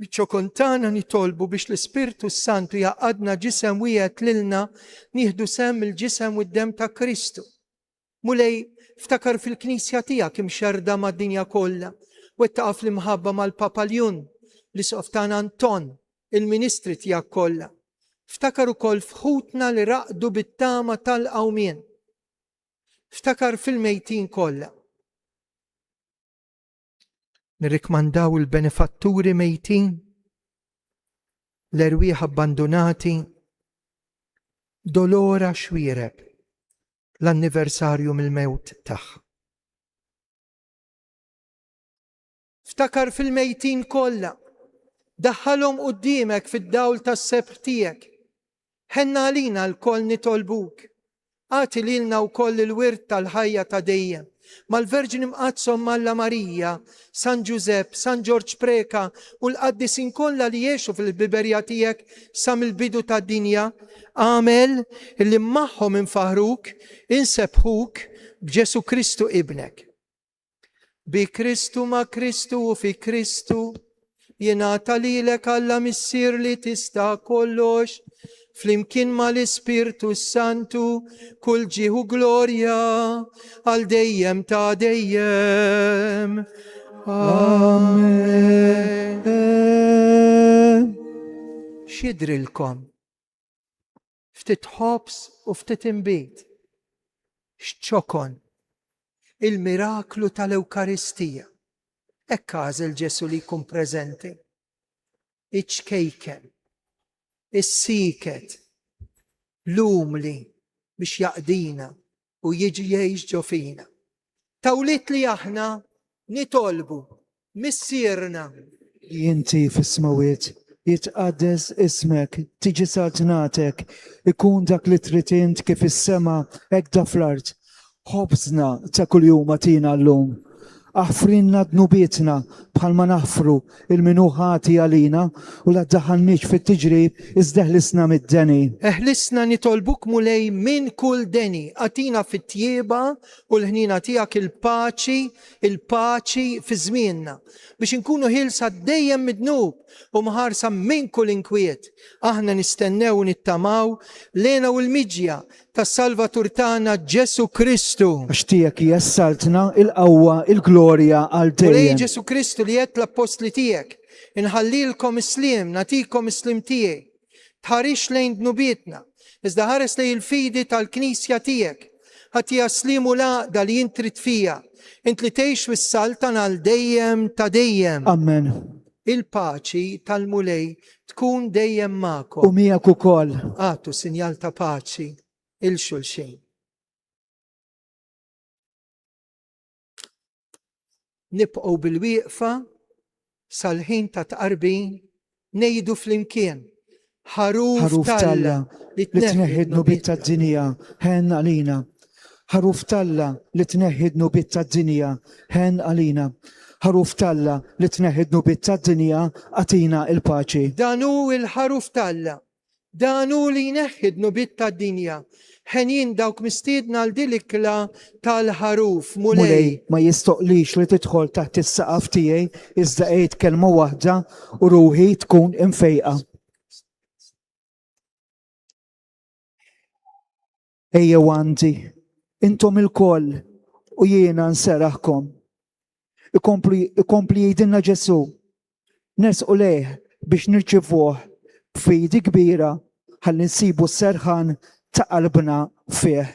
Biċċokontana nitolbu biex l-Ispirtu Santu jaqadna ġisem wieħed lilna nieħdu sem il-ġisem u d-dem ta' Kristu. Mulej ftakar fil-Knisja tiegħek imxerda mad-dinja kollha, wettaqa' fl-imħabba mal-Papaljun, l-Isqoftan Anton, il-Ministri tiegħek kollha. Ftakar ukoll fħutna li raqdu bit-tama tal-qawmien. Ftakar fil-mejtin kollha. Nirrikmandaw il-benefatturi mejtin, l-erwieħ abbandonati, Dolora Xwiereb, l-anniversarju mill-mewt tagħha. Ftakar fil-mejtin kollha, daħħalhom quddiemek fid-dawl tas-sebħ tiegħek. Ħenna għalina l-koll nitolbuk. Għati lilna wkoll il-wirt tal-ħajja ta' dejjem. Mal-Verġin imqazzhom Malla Marija, San Giuseppe, San George Preka u l-qaddisin kollha li jgħixu fil-biberja tiegħek sa mill-bidu tad-dinja. Għamel illi magħhom infaħruk, insebħuk b'Ġesu Kristu ibnek. Bi Kristu ma' Kristu u fi Kristu jingħata lilek Alla missier li tista' kollox. Flimkien ma l-Ispirtu Santu kull ġieħu glorja għal dejjem ta' dejjem. Amen. X'jidrilkom? Ftit ħobs u ftit imbit. X'ċokon il-miraklu tal-Ewkaristija. Hekk għażel Ġesu li jkun preżenti. Iċkejken. Is-siket, l-umli biex jaqdina u jiġi jgħix ġo fina. Tawlit li aħna nitolbu missierna. Inti fis-smawiet jitqaddes ismek, tiġi saltnatek, ikun dak li trid int kif is-sema hekk da fl-art. ħobżna ta' kuljum atina llum. Aħfrinna dnubietna bħalma naħfru il-minuħati għalina u la ddaħħalniex fit-tiġrib iżdeħlisna mid-deni. Eħlisna nitolbuk mulej minn kull deni, għatina fit-tjieba u l-ħnina tijak il-paċi fi żmienna, biex nkunu ħilsa dejjem midnub u maħarsa minn kull inkwiet. Aħna nistennew u nittamaw lena u l-miġja tas Salvatur tagħna Ġesu Kristu. Għax tiegħek jessaltna il-qawwa, il-glorja għal Mulej dejjem. Ġesu Kristu li jett l-apostli tijek, inħallilkom islim, natikom islim tijek, tħarix lejn dnubietna, iżda ħares lejn il-fidi tal-knisja tijek, ħati jaslimu laqda li jintrit fija, int li tgħix fis-saltan għal dejjem ta' dejjem. Amen. Il-paċi tal-mulej tkun dejjem U ma'kom. miegħek ukoll. Għatu sinjal ta' paċi il-xulxin. Nibqgħu bil-wieqfa sal-ħin ta' tqarbin ngħidu flimkien ħaruf Ħaruf talla talla li tneħħidnu bit tad-dinja ħen għalina. Ħaruf talla li tneħħidnu bit tad-dinja ħen għalina. Ħaruf talla li tneħħidnu bit tad-dinja għatina il-paċi. danu il-ħaruf talla, danu li neħħidnu bit tad-dinja. Ħenin dawk mistiedna l-dilikla tal-ħaruf mulej. Mulej ma jistoqlix li tidħol taħt is-saqaf tiegħi iżda qgħid kelma waħda u ruħi tkun imfejqa. Ejjew għandi, intom il-koll u jiena nseraħkom. Ikompli jgħidilna Ġesu, nersqu lejh biex nirċivuh b'fidi kbira ħalli nsibu s-serħan ta' qalbna fih.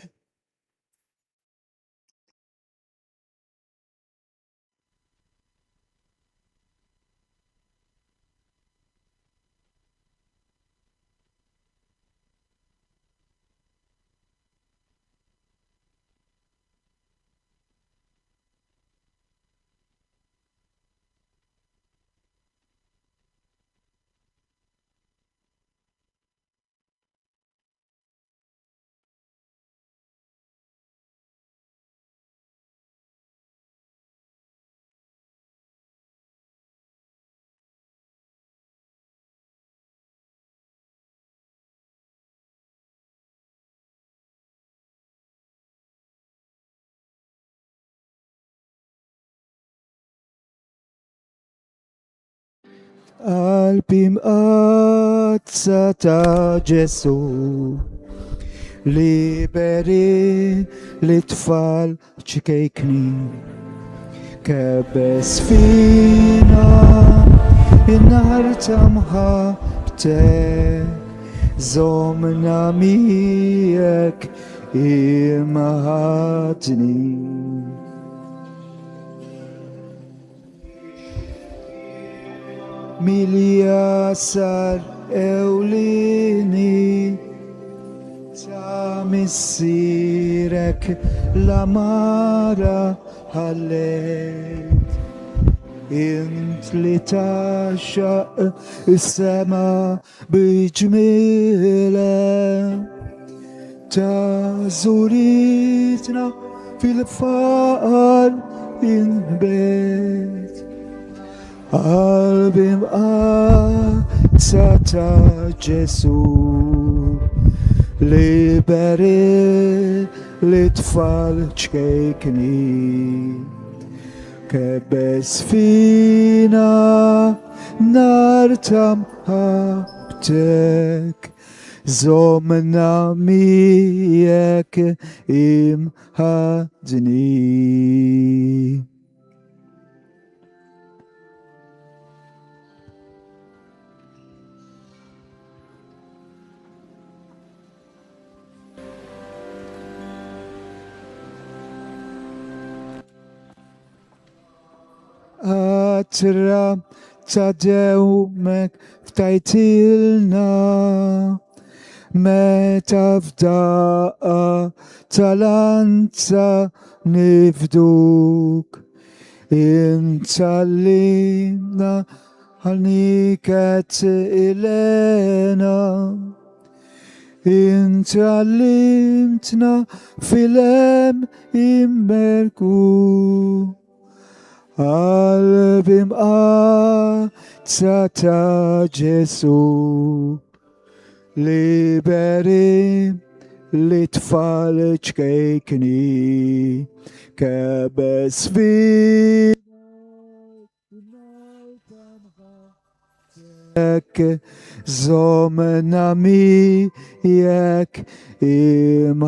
Qalbi mqazza ta' Ġesu, liberi li tfal ċikejkni, kebbes fina in-nar ta' mħabtek, zomna miegħek imħadni. Milja sar ewlini ta' missirek l-amara ħallet. Int li taxxaq is-sema biġmila ta' zuritna fil-faqar inbet. Qalbi mqazza ta' Ġesu, liberi li tfal ċkejkni, kebbes fina nar ta' mħabtek, zomna miegħek imħadni. Atra ta' dewmek ftajtilna, meta fdaqqa tal-anza nifduk. Intallimna ħalniket ilena, انت علمتنا في الام immerku albim ta Gesù liberi l'itfal ċkejkni kebesvi zomnami jek imħadni.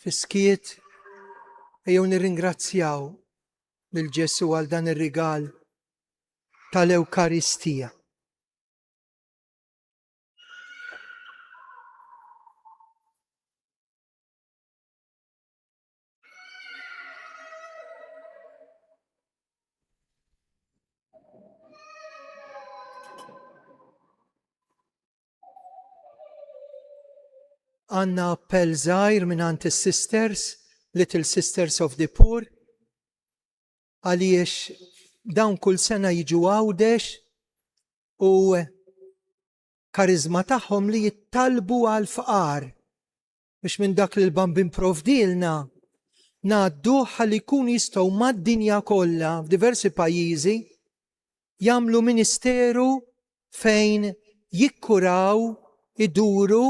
Fiskiet, ejjew nirringrazzjaw lil Ġesu għal dan ir-rigal tal-Ewkaristija. Għanna appell żgħir mingħand is-Sisters, Little Sisters of the Poor, għaliex dawn kull sena jiġu għawdex u karizma tagħhom li jittalbu għal faqar biex minn dak li l-bambin provdilna ngħaddu ħalli jkunu jistgħu mad-dinja kollha f'diversi pajjiżi jagħmlu ministeru fejn jikkuraw iduru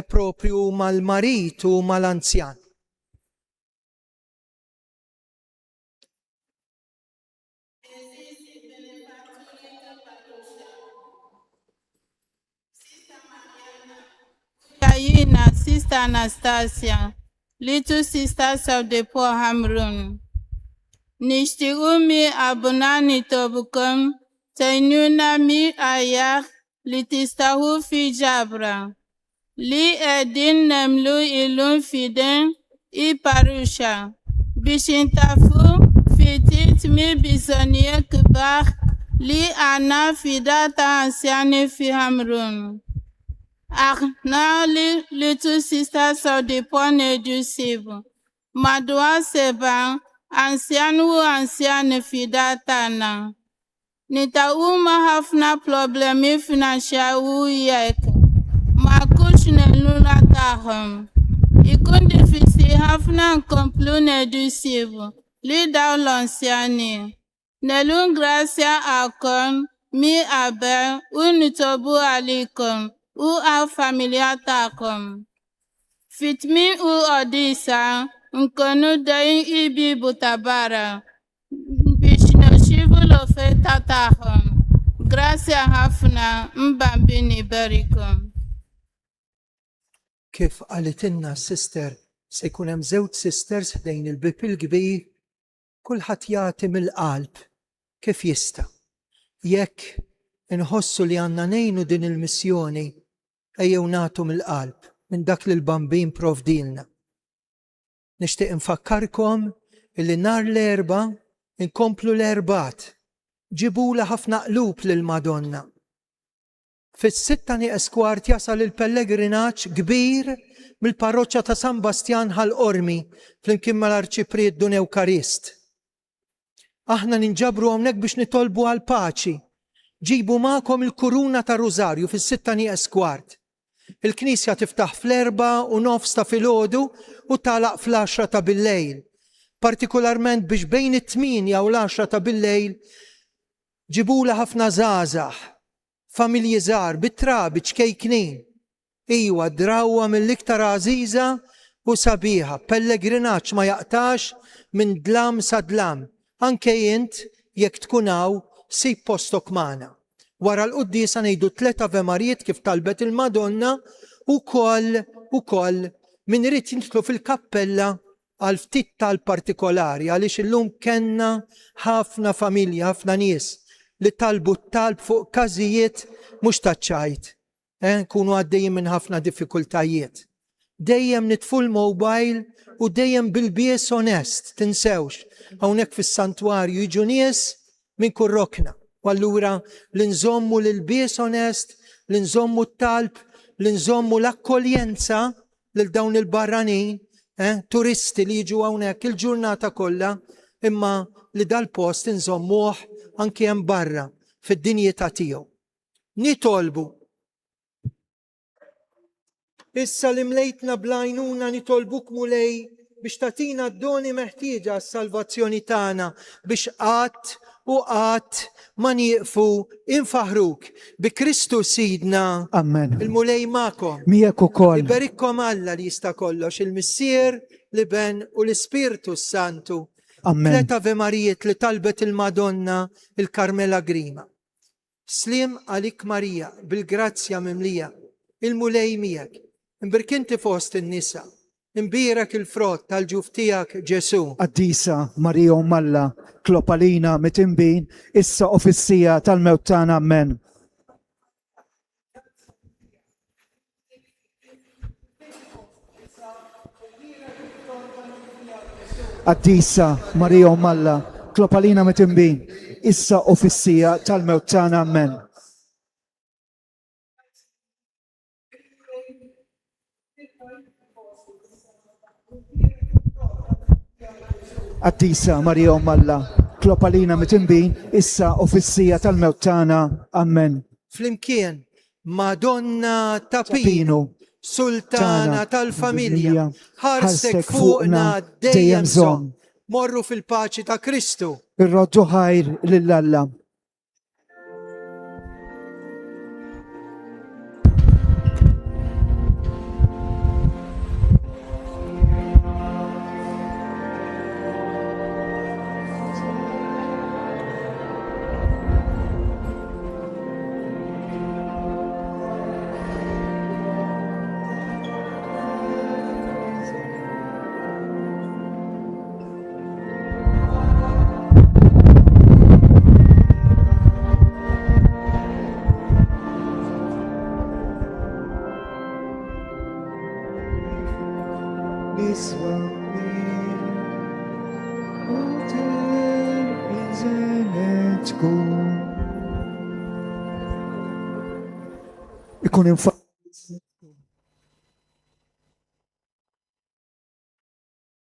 propju mal-marit u mal-anzjan. Yayina, Sister Anastasia, Little Sisters of the Poor Hamrun. Nishtigumi abunani tobukum, Tainunami ayak, litistahu fi jabra. Li edin nemlu ilun fiden I parusha. Bishintafu fitit mi bisoniye kbach li ana fidata ansiane fi Hamrun. Now Little Sisters of the Poor Nedusive. Madwa seba ansianu ansiane fidata na. Nita hafna problemi financial yek. Makushne luna tahom. Ikun defisi hafna komplu nedusive. Li daw lonsiani. Nelun gracia akon mi abe unitobu alikom. U a familia takom. Fitmi u odisa, nkonu dain ibi butabara. Bishno shivulo feta tahom. Gracia hafna mbambini berikom. Kif għalitinna sister se jkun hemm żewġ sisters ħdejn il-bib il-kbir, kulħadd jagħti mill-qalb kif jista'. Jekk inħossu li għandna ngħinu din il-missjoni, ejjew nagħtu mill-qalb minn dak li l-bambin provdilna. Nixtieq infakkarkom illi nhar l-erba' inkomplu l-erbat. Ġibula ħafna qlub lil Madonna. Fis-6 nieqes kwart jasal il-pellegrinaġġ kbir mill-parroċċja ta' San Bastjan ħal-Qormi flimkien mal-Arċipriet Dun Ewkarist. Aħna ninġabru hawnhekk biex nitolbu għal paċi. Ġibu magħkom il-kuruna ta' Rużarju fis-6 nieqes kwart. Il-Knisja tiftaħ fl-4:09 ta' filgħodu u tagħlaq fl-10 ta' bil-lejl. Partikolarment biex bejn it-8 u l-10 ta' bil-lejl ġibula ħafna żgħażagħ, familji żgħar bit-trabi ċkejknin. Iwa drawwa mill-iktar għażiża u sabiħa, pellegrinaġġ ma jaqtax minn dlam sa dlam. Anke int jekk tkunaw sib postok magħna. Wara l-qudiesa ngħidu 3 Ave Marijiet kif talbet il-Madonna u koll min irid jidħlu fil-kappella għal ftit tal-partikolari għaliex illum kenna ħafna familja, ħafna nies li talbu talb fuq każijiet mhux taċċajt. Nkunu għaddejjin minn ħafna diffikultajiet. Dejjem nitfu l-mobile u dejjem bil-bies onest, tinsewx. Hawnhekk fis-santwarju jiġu nies minn kull rokna. U allura l-nżommu l-bies onest, l-nżommu t-talb, l-nżommu l-akkoljenza lil dawn il-barranin, turisti li jiġu hawnhekk il-ġurnata kollha, imma li dal-post inżommuh anke hemm barra fid-dinjità tiegħu. Nitolbu. Issa li mlejtna blajnuna nitolbuk mulej biex tatina d-doni meħtieġa s-salvazzjoni tagħna biex qatt u qatt ma nieqfu infaħruk bi Kristu Sidna. Amen. Il-mulej ma'kom. Miegħek ukoll. Iberikkom Alla li jista' kollox, il-Missier, l-Iben u l-Ispirtu Santu. Amen. 3 Ave Marijiet li talbet il-Madonna il-Karmela Grima. Slim għalik Marija, bil-grazzja mimlija, il-mulej miegħek. Imbirkinti fost in-nisa. Imbirek il-frott tal-ġuf tiegħek Ġesu. Qaddisa Marija Malla, klopalina mitimbin, issa ofissija tal-mewt tagħna. Amen. Qaddisa Marija Malla, klopalina mitimbin, issa ofissija tal-mewt tagħna. Amen. Qaddisa Marija Malla, klopalina mitimbin, issa ofissija tal-mewt tagħna. Amen. Flimkien, Madonna Tapinu, Sultana tal-familja, ħarsek fuqna dejjem żomm. Morru fil-paċi ta' Kristu. Irroddu ħajr lill-Alla. Ikun